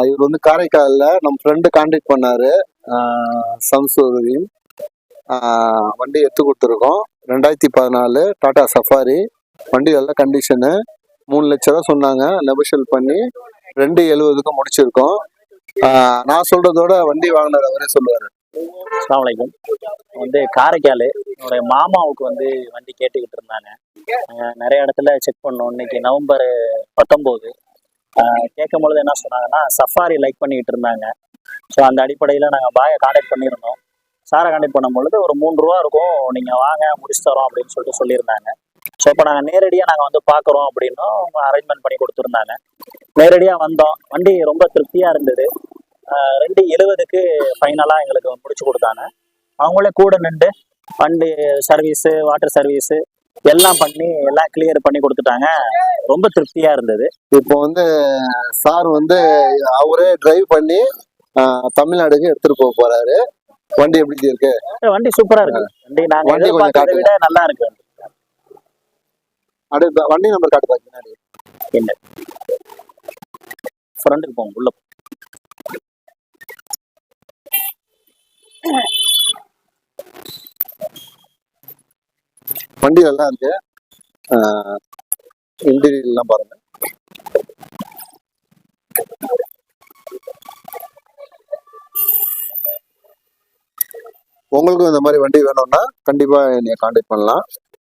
இவர் வந்து காரைக்காலில் நம்ம ஃப்ரெண்டு கான்டாக்ட் பண்ணாரு. சம்சுதீன். வண்டி எடுத்து கொடுத்துருக்கோம். 2014 டாடா சஃபாரி. வண்டி நல்ல கண்டிஷனு. 3 லட்ச ரூபா சொன்னாங்க. நெகோஷியல் பண்ணி 270க்கு முடிச்சிருக்கோம். நான் சொல்றதோட வண்டி வாங்கினார் அவரே சொல்லுவார். அஸ்ஸலாமு அலைக்கும். வந்து காரைக்கால் என்னுடைய மாமாவுக்கு வந்து வண்டி கேட்டுக்கிட்டு இருந்தாங்க. நிறைய இடத்துல செக் பண்ணோம். இன்னைக்கு நவம்பர் 19. கேட்கும் பொழுது என்ன சொன்னாங்கன்னா சஃபாரி லைக் பண்ணிக்கிட்டு இருந்தாங்க. ஸோ அந்த அடிப்படையில் நாங்கள் பாயை கான்டாக்ட் பண்ணியிருந்தோம். சாரை கான்டாக்ட் பண்ணும் பொழுது ஒரு 3 ரூபா இருக்கும், நீங்கள் வாங்க முடிச்சு தரோம் அப்படின்னு சொல்லியிருந்தாங்க. ஸோ இப்போ நாங்கள் நேரடியாக நாங்கள் வந்து பார்க்குறோம் அப்படின்னும் அவங்க அரேஞ்ச்மெண்ட் பண்ணி கொடுத்துருந்தாங்க. நேரடியாக வந்தோம். வண்டி ரொம்ப திருப்தியாக இருந்தது. 270க்கு ஃபைனலாக எங்களுக்கு முடிச்சு கொடுத்தாங்க. அவங்களே கூட நின்று வண்டி சர்வீஸு, வாட்டர் சர்வீஸு எல்லாம் பண்ணி எல்லாம் கிளியர் பண்ணி கொடுத்துட்டாங்க. ரொம்ப திருப்தியா இருந்தது. இப்போ வந்து சார் வந்து அவரே டிரைவ் பண்ணி தமிழ்நாடுக்கு எடுத்துட்டு போக போறாரு. வண்டி எப்படி இருக்கு? வண்டி சூப்பரா இருக்கு. வண்டி நாங்க எதிர்பார்த்ததை விட நல்லா இருக்கு. அடுத்த வண்டி நம்பர் காட்டு பாத்தீங்கன்னா என்ன ஃப்ரண்ட்டுக்கு போங்க, உள்ள வண்டி நல்லா இருக்கு. இன்டீரியர் எல்லாம் பாருங்க. உங்களுக்கும் இந்த மாதிரி வண்டி வேணும்னா கண்டிப்பா என்னைய கான்டாக்ட் பண்ணலாம்.